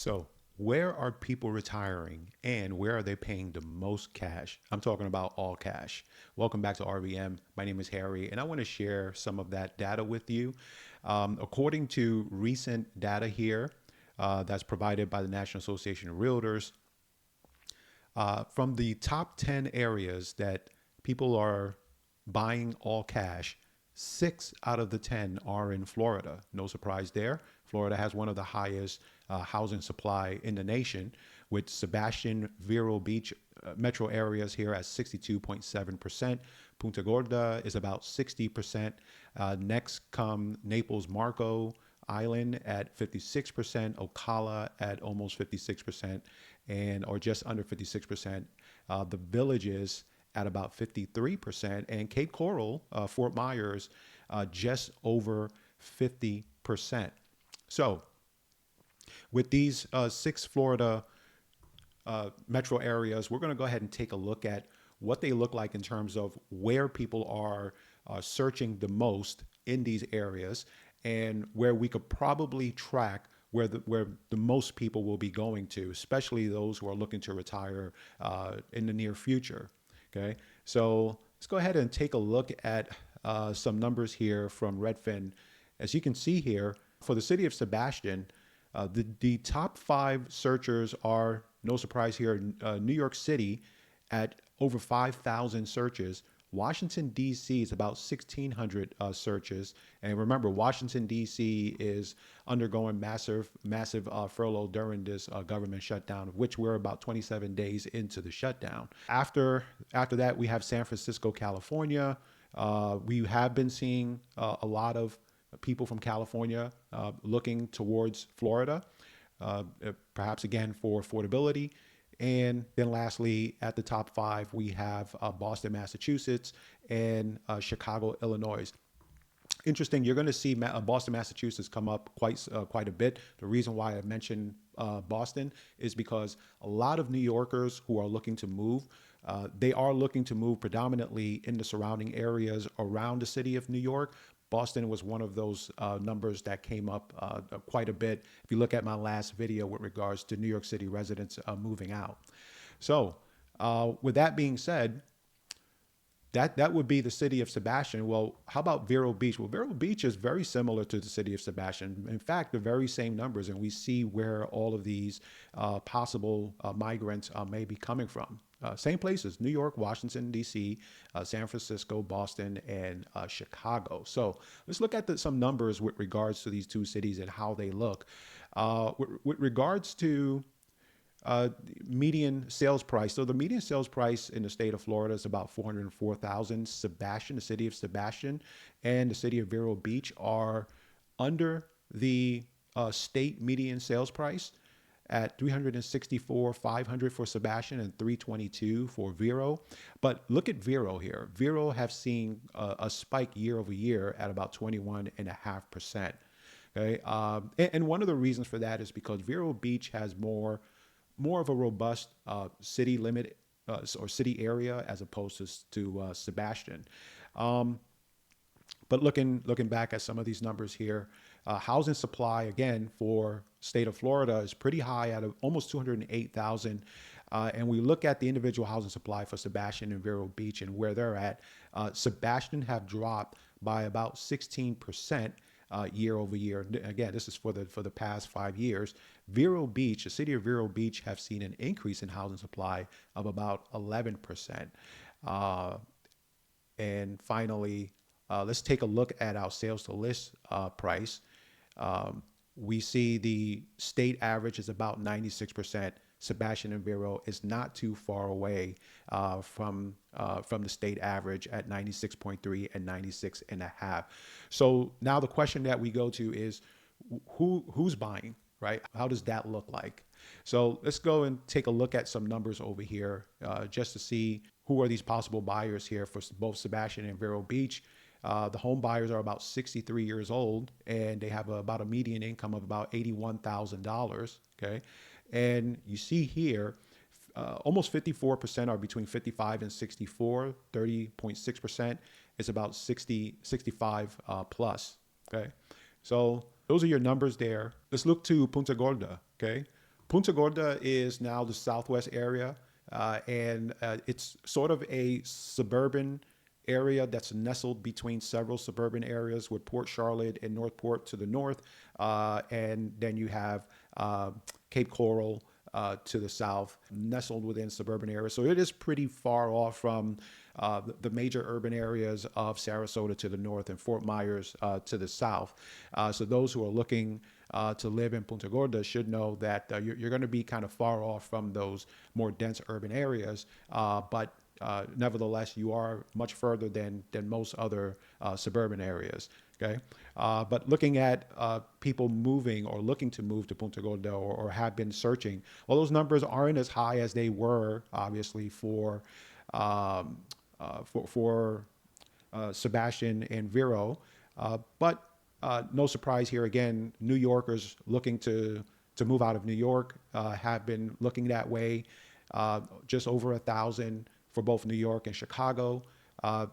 So, where are people retiring and where are they paying the most cash? I'm talking about all cash. Welcome back to RVM. My name is Harry, and I want to share some of that data with you. According to recent data here that's provided by the National Association of Realtors, from the top 10 areas that people are buying all cash, 6 out of the 10 are in Florida. No surprise there. Florida has one of the highest housing supply in the nation, with Sebastian, Vero Beach metro areas here at 62.7%. Punta Gorda is about 60%. Next come Naples, Marco Island at 56%, Ocala at almost 56%, and or just under 56%. The Villages at about 53%, and Cape Coral, Fort Myers, just over 50%. So, with these 6 Florida metro areas, we're going to go ahead and take a look at what they look like in terms of where people are searching the most in these areas, and where we could probably track where the most people will be going to, especially those who are looking to retire in the near future. Okay, so let's go ahead and take a look at some numbers here from Redfin. As you can see here, for the city of Sebastian, the top 5 searchers are, no surprise here, New York City at over 5,000 searches. Washington, D.C. is about 1,600 searches. And remember, Washington, D.C. is undergoing massive furlough during this government shutdown, of which we're about 27 days into the shutdown. After that, we have San Francisco, California. We have been seeing a lot of people from California looking towards Florida, perhaps again for affordability. And then lastly, at the top 5, we have Boston, Massachusetts, and Chicago, Illinois. Interesting, you're going to see Boston, Massachusetts come up quite a bit. The reason why I mentioned Boston is because a lot of New Yorkers who are looking to move, they are looking to move predominantly in the surrounding areas around the city of New York. Boston was one of those numbers that came up quite a bit. If you look at my last video with regards to New York City residents moving out. So with that being said, that would be the city of Sebastian. Well, how about Vero Beach? Well, Vero Beach is very similar to the city of Sebastian. In fact, the very same numbers, and we see where all of these possible migrants may be coming from. Same places: New York, Washington, D.C., San Francisco, Boston, and Chicago. So let's look at some numbers with regards to these 2 cities and how they look. With regards to median sales price. So the median sales price in the state of Florida is about 404,000. Sebastian, the city of Sebastian, and the city of Vero Beach are under the state median sales price at 364,500 for Sebastian and 322 for Vero. But look at Vero here. Vero have seen a spike year over year at about 21.5%. Okay, and one of the reasons for that is because Vero Beach has more of a robust city limit or city area as opposed to Sebastian. But looking back at some of these numbers here, housing supply again for state of Florida is pretty high at almost 208,000. And we look at the individual housing supply for Sebastian and Vero Beach and where they're at. Sebastian have dropped by about 16%. Year over year. Again, this is for the past 5 years. Vero Beach, the city of Vero Beach, have seen an increase in housing supply of about 11%. And finally, let's take a look at our sales to list price. We see the state average is about 96%. Sebastian and Vero is not too far away from the state average at 96.3 and 96.5. So now the question that we go to is who's buying, right? How does that look like? So let's go and take a look at some numbers over here just to see who are these possible buyers here for both Sebastian and Vero Beach. The home buyers are about 63 years old, and they have about a median income of about $81,000. Okay, and you see here, almost 54% are between 55 and 64. 30.6% is about 65 plus. Okay, so those are your numbers there. Let's look to Punta Gorda. Okay, Punta Gorda is now the southwest area, and it's sort of a suburban area that's nestled between several suburban areas with Port Charlotte and Northport to the north, and then you have Cape Coral to the south, nestled within suburban areas. So it is pretty far off from the major urban areas of Sarasota to the north and Fort Myers to the south. So those who are looking to live in Punta Gorda should know that you're going to be kind of far off from those more dense urban areas, but nevertheless, you are much further than most other suburban areas. Okay, but looking at people moving or looking to move to Punta Gorda or have been searching, well, those numbers aren't as high as they were, obviously, um, for Sebastian and Vero, but no surprise here. Again, New Yorkers looking to move out of New York have been looking that way. Just over 1,000 for both New York and Chicago.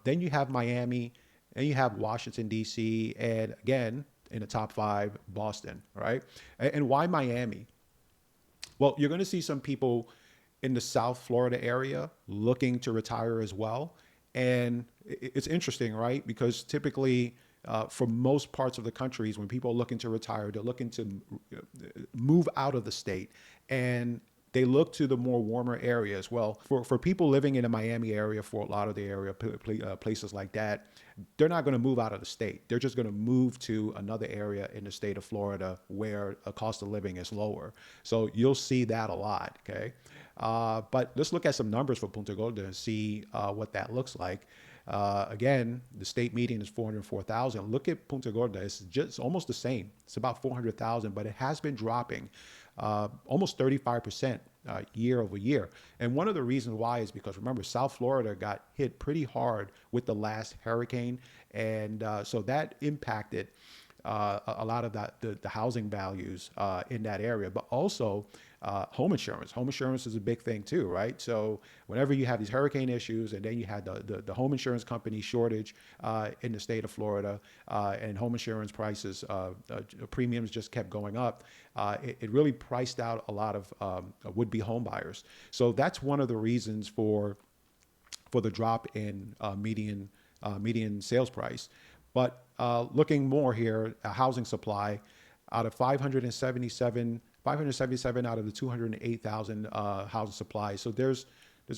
Then you have Miami, and you have Washington, D.C., and again, in the top 5, Boston, right? And why Miami? Well, you're going to see some people in the South Florida area looking to retire as well. And it's interesting, right? Because typically, for most parts of the countries, when people are looking to retire, they're looking to move out of the state. And they look to the more warmer areas. Well, for people living in the Miami area, Fort Lauderdale area, places like that, they're not going to move out of the state. They're just going to move to another area in the state of Florida where a cost of living is lower. So you'll see that a lot, okay? But let's look at some numbers for Punta Gorda and see what that looks like. Again, the state median is 404,000. Look at Punta Gorda. It's just almost the same. It's about 400,000, but it has been dropping almost 35% year over year. And one of the reasons why is because, remember, South Florida got hit pretty hard with the last hurricane. And so that impacted a lot of the housing values in that area, but also home insurance. Home insurance is a big thing too, right? So whenever you have these hurricane issues, and then you had the home insurance company shortage in the state of Florida, and home insurance prices, premiums just kept going up. It really priced out a lot of would-be home buyers. So that's one of the reasons for the drop in median sales price. But looking more here, a housing supply out of 577 out of the 208,000 housing supply. So there's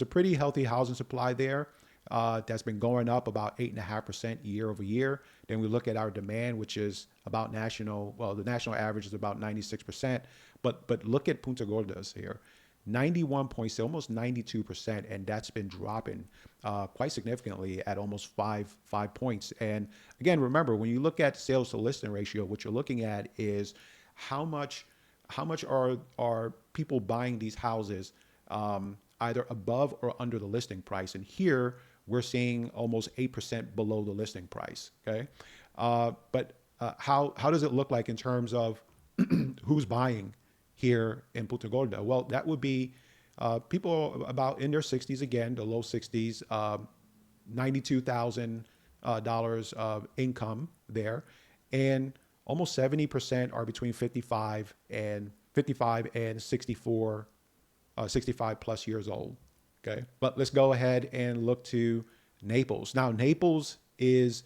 a pretty healthy housing supply there that's been going up about 8.5% year over year. Then we look at our demand, which is about national. Well, the national average is about 96%. But look at Punta Gorda's here. 91.6, almost 92%, and that's been dropping quite significantly at almost five points. And again, remember, when you look at sales to listing ratio, what you're looking at is how much are people buying these houses either above or under the listing price. And here we're seeing almost 8% below the listing price. Okay, but how does it look like in terms of who's buying here in Punta Gorda? Well, that would be people about in their 60s, again, the low 60s, $92,000 of income there, and almost 70% are between 55 and 64, 65 plus years old. Okay, but let's go ahead and look to Naples. Now, Naples is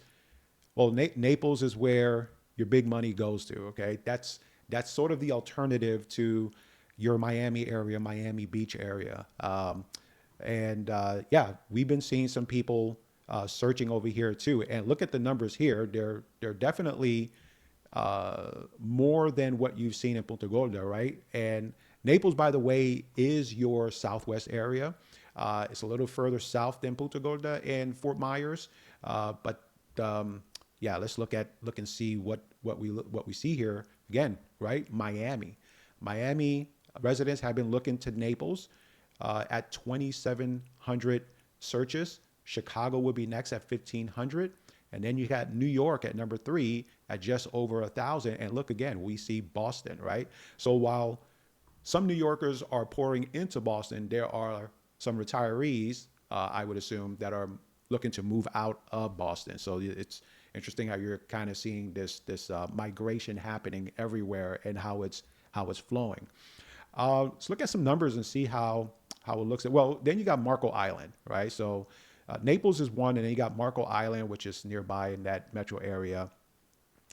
where your big money goes to. Okay, that's sort of the alternative to your Miami area, Miami Beach area. Yeah, we've been seeing some people searching over here too. And look at the numbers here. They're definitely more than what you've seen in Punta Gorda, right? And Naples, by the way, is your southwest area. It's a little further south than Punta Gorda and Fort Myers. Yeah, let's look and see what we see here. Again, right? Miami residents have been looking to Naples at 2,700 searches. Chicago would be next at 1,500. And then you got New York at number 3 at just over 1,000. And look, again, we see Boston, right? So while some New Yorkers are pouring into Boston, there are some retirees, I would assume, that are looking to move out of Boston. So it's interesting how you're kind of seeing this migration happening everywhere and how it's flowing. Let's look at some numbers and see how it looks. Well, then you got Marco Island, right? So Naples is one, and then you got Marco Island, which is nearby in that metro area.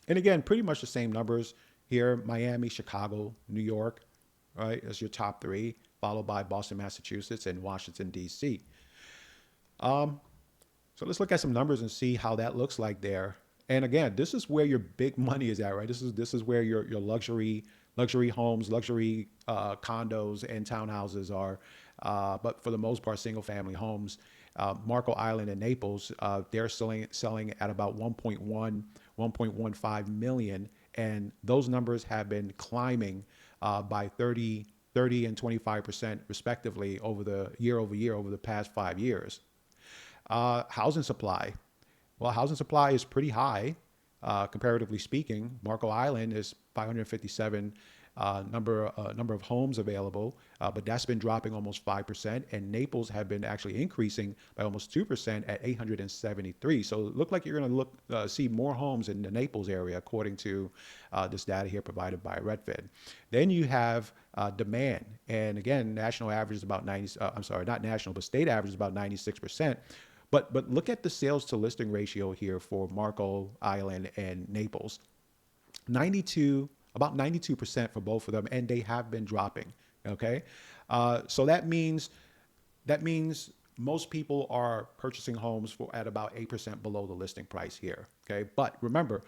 And again, pretty much the same numbers here: Miami, Chicago, New York, right? As your top three, followed by Boston, Massachusetts, and Washington D.C. So let's look at some numbers and see how that looks like there. And again, this is where your big money is at, right? This is where your luxury homes, luxury condos, and townhouses are. But for the most part, single family homes. Marco Island and Naples, they're selling at about 1.15 million, and those numbers have been climbing by 30 and 25% respectively over year over the past 5 years. Housing supply. Well, housing supply is pretty high, comparatively speaking. Marco Island is 557 number of homes available, but that's been dropping almost 5%. And Naples have been actually increasing by almost 2% at 873. So it looked like you're going to see more homes in the Naples area, according to this data here provided by Redfin. Then you have demand, and again, national average is about 90. I'm sorry, not national, but state average is about 96%. But look at the sales to listing ratio here for Marco Island and Naples. 92, about 92% for both of them, and they have been dropping. Okay, so that means most people are purchasing homes for at about 8% below the listing price here. Okay, but remember,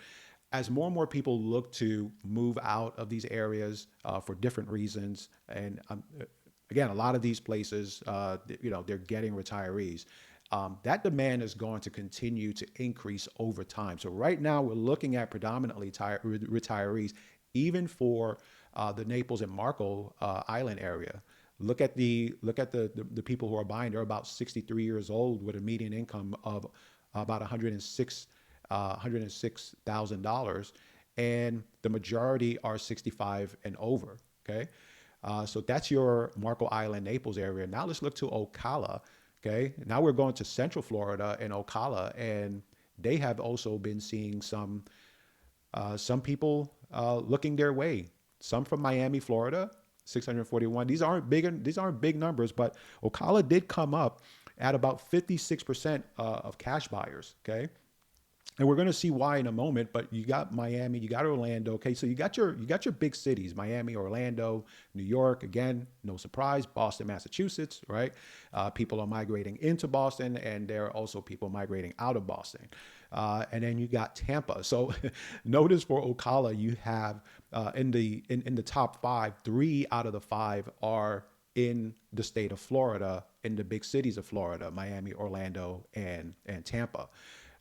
as more and more people look to move out of these areas for different reasons, and again, a lot of these places, they're getting retirees. That demand is going to continue to increase over time. So right now, we're looking at predominantly retirees, even for the Naples and Marco Island area. Look at the people who are buying. They're about 63 years old with a median income of about $106,000, and the majority are 65 and over. Okay, so that's your Marco Island, Naples area. Now let's look to Ocala. Okay, now we're going to Central Florida and Ocala, and they have also been seeing some people looking their way. Some from Miami, Florida, 641. These aren't big numbers, but Ocala did come up at about 56% of cash buyers. Okay, and we're going to see why in a moment. But you got Miami, you got Orlando. Okay, so you got your big cities: Miami, Orlando, New York. Again, no surprise. Boston, Massachusetts. Right? People are migrating into Boston, and there are also people migrating out of Boston. And then you got Tampa. So notice for Ocala, you have in the top five, 3 out of the 5 are in the state of Florida, in the big cities of Florida: Miami, Orlando, and Tampa.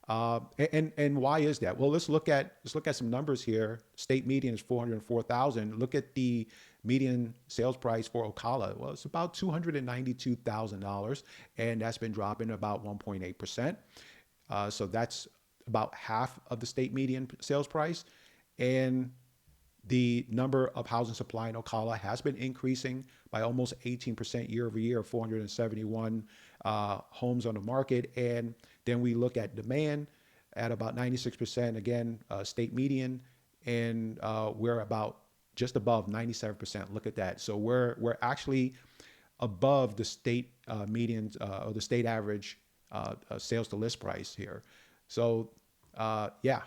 And why is that? Well, let's look at some numbers here. State median is 404,000. Look at the median sales price for Ocala. Well, it's about $292,000, and that's been dropping about 1.8%. So that's about half of the state median sales price. And the number of housing supply in Ocala has been increasing by almost 18% year over year, 471 homes on the market. And then we look at demand at about 96%, again, state median, and we're about just above 97%. Look at that. So we're actually above the state median or the state average sales to list price here. So yeah.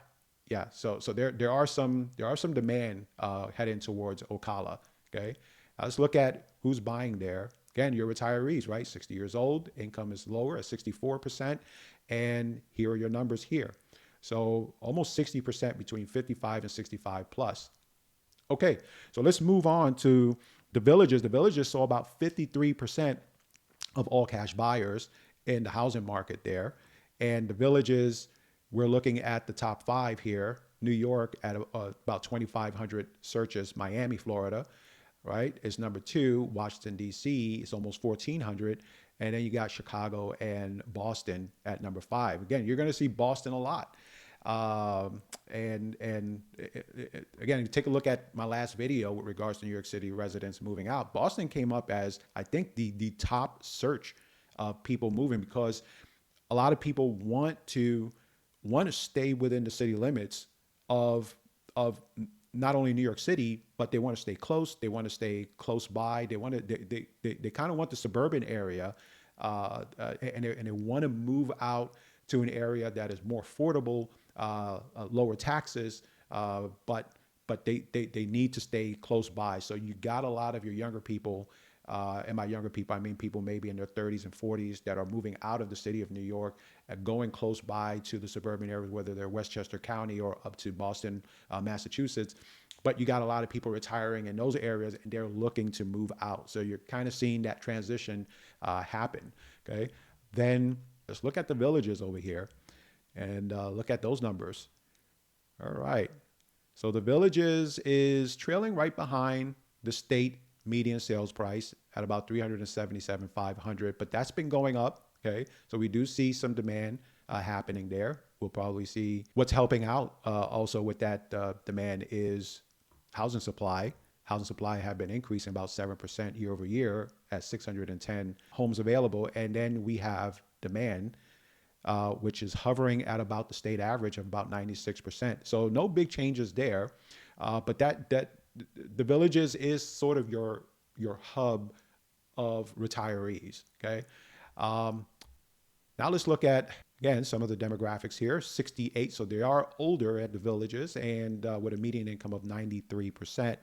So there are some demand heading towards Ocala. Okay, let's look at who's buying there. Again, your retirees, right? 60 years old, income is lower at 64%, and here are your numbers here. So almost 60% between 55 and 65 plus. Okay, so let's move on to the villages. The villages saw about 53% of all cash buyers in the housing market there, and the villages. We're looking at the top 5 here. New York at about 2,500 searches. Miami, Florida, right, is number 2. Washington, D.C. is almost 1,400. And then you got Chicago and Boston at number 5. Again, you're going to see Boston a lot. And again, take a look at my last video with regards to New York City residents moving out. Boston came up as, I think, the top search of people moving, because a lot of people want to stay within the city limits of not only New York City, but they want to stay close. They want to stay close by. They want to. They kind of want the suburban area, and they want to move out to an area that is more affordable, lower taxes, but they need to stay close by. So you got a lot of your younger people. And by younger people, I mean people maybe in their 30s and 40s that are moving out of the city of New York, going close by to the suburban areas, whether they're Westchester County or up to Boston, Massachusetts. But you got a lot of people retiring in those areas, and they're looking to move out. So you're kind of seeing that transition happen. Okay, then let's look at the villages over here, and look at those numbers. All right. So the villages is trailing right behind the state median sales price at about 377,500, but that's been going up. Okay, so we do see some demand happening there. We'll probably see what's helping out also with that demand is housing supply. Housing supply have been increasing about 7% year over year at 610 homes available, and then we have demand, which is hovering at about the state average of about 96%. So no big changes there, but that the villages is sort of your hub of retirees. Okay, now let's look at again some of the demographics here. 68, so they are older at the villages, and with a median income of 93%.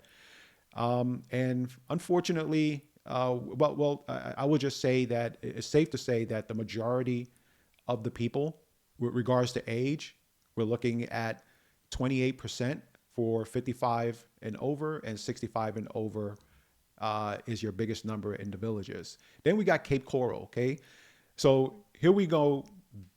And unfortunately, I will just say that it's safe to say that the majority of the people, with regards to age, we're looking at 28% for 55 and over, and 65 and over is your biggest number in the villages. Then we got Cape Coral. Okay, so here we go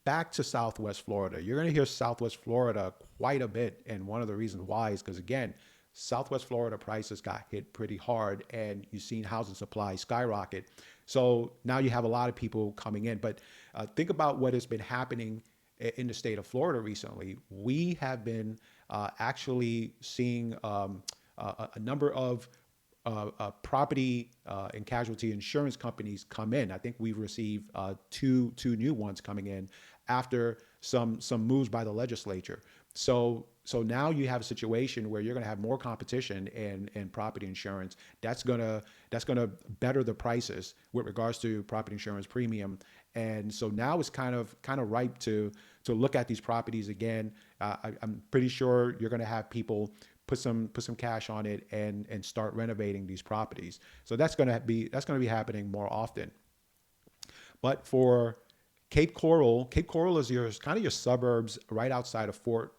back to Southwest Florida. You're going to hear Southwest Florida quite a bit, and one of the reasons why is because, again, Southwest Florida prices got hit pretty hard, and you've seen housing supply skyrocket. So now you have a lot of people coming in. But think about what has been happening in the state of Florida recently. We have been actually seeing a number of property and casualty insurance companies come in. I think we've received two new ones coming in after some moves by the legislature. So now you have a situation where you're going to have more competition in property insurance. That's gonna better the prices with regards to property insurance premium. And so now it's kind of ripe to look at these properties again. I'm pretty sure you're going to have people put some cash on it and start renovating these properties. So that's going to be happening more often. But for Cape Coral is your suburbs right outside of Fort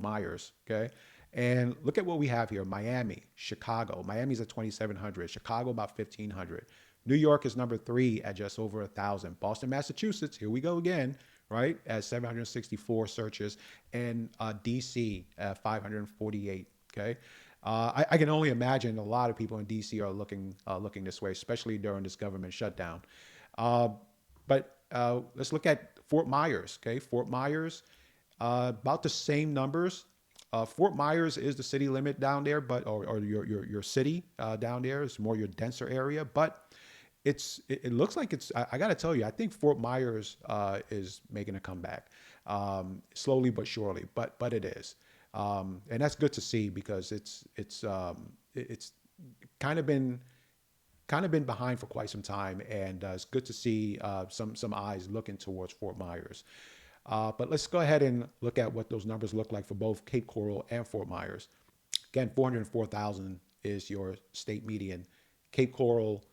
Myers. Okay, and look at what we have here: Miami, Chicago. Miami's at 2,700. Chicago about 1,500. New York is number 3 at just over 1,000. Boston, Massachusetts, here we go again, right, at 764 searches, and DC at 548. Okay, I can only imagine a lot of people in DC are looking this way, especially during this government shutdown. But let's look at Fort Myers. Okay, Fort Myers, about the same numbers. Fort Myers is the city limit down there, but or your city down there is more your denser area, but it looks like it's. I got to tell you, I think Fort Myers is making a comeback, slowly but surely. But it is, and that's good to see because it's kind of been behind for quite some time, and it's good to see some eyes looking towards Fort Myers. But let's go ahead and look at what those numbers look like for both Cape Coral and Fort Myers. Again, 404,000 is your state median. Cape Coral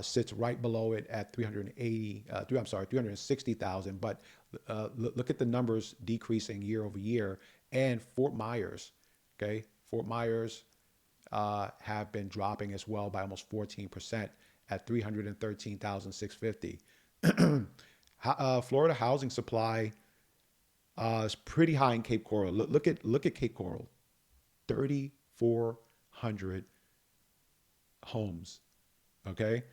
sits right below it at 360,000. But look at the numbers decreasing year over year. And Fort Myers, okay, Fort Myers have been dropping as well by almost 14% at 313,650. Florida housing supply is pretty high in Cape Coral. Look at Cape Coral, 3,400 homes. Okay,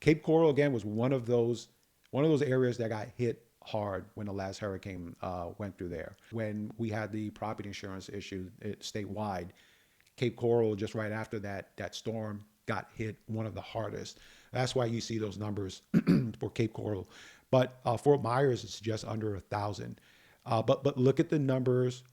Cape Coral again was one of those areas that got hit hard when the last hurricane went through there. When we had the property insurance issue statewide, Cape Coral just right after that storm got hit one of the hardest. That's why you see those numbers for Cape Coral. But Fort Myers is just under 1,000. But look at the numbers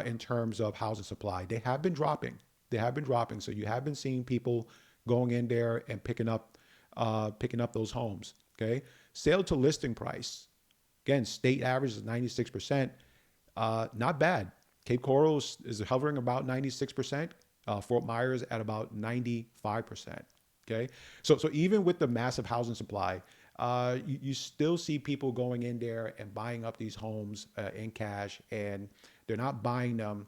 in terms of housing supply. They have been dropping. They have been dropping. So you have been seeing people going in there and picking up those homes. Okay, sale to listing price. Again, state average is 96%. Not bad. Cape Coral is hovering about 96%. Fort Myers at about 95%. Okay, so even with the massive housing supply, you still see people going in there and buying up these homes in cash, and they're not buying them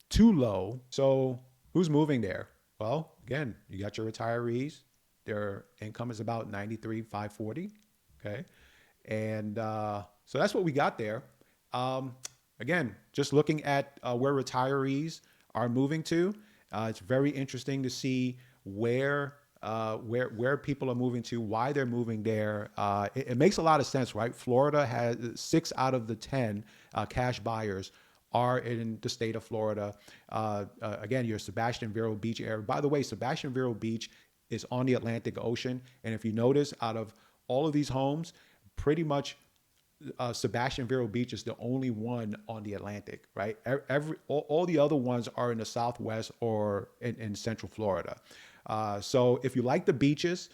too low. So who's moving there? Well, again, you got your retirees. Their income is about 93,540. Okay, and so that's what we got there. Um, Again, just looking at where retirees are moving to, it's very interesting to see where people are moving to, why they're moving there. It makes a lot of sense, right? Florida has 6 out of the 10 cash buyers are in the state of Florida. Again, your Sebastian Vero Beach area. By the way, Sebastian Vero Beach is on the Atlantic Ocean, and if you notice, out of all of these homes, pretty much Sebastian Vero Beach is the only one on the Atlantic, right? All the other ones are in the Southwest or in Central Florida. So if you like the beaches,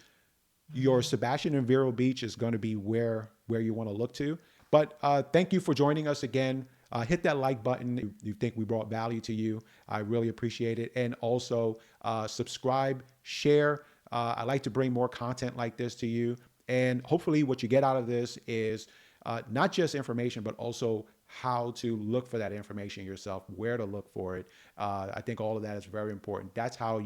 your Sebastian and Vero Beach is going to be where you want to look to. But thank you for joining us again. Hit that like button if you think we brought value to you. I really appreciate it. And also subscribe, share. I like to bring more content like this to you. And hopefully what you get out of this is not just information, but also how to look for that information yourself, where to look for it. I think all of that is very important. That's how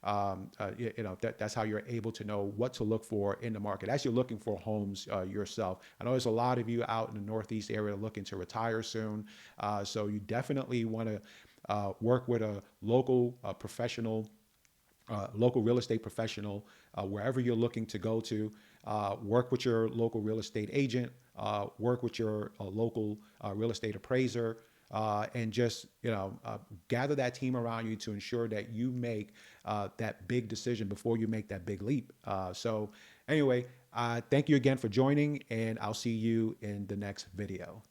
that's how you're able to know what to look for in the market as you're looking for homes yourself. I know there's a lot of you out in the Northeast area looking to retire soon. So you definitely want to work with a local professional, local real estate professional, wherever you're looking to go to. Work with your local real estate agent, work with your local real estate appraiser, and just gather that team around you to ensure that you make that big decision before you make that big leap. So anyway, thank you again for joining, and I'll see you in the next video.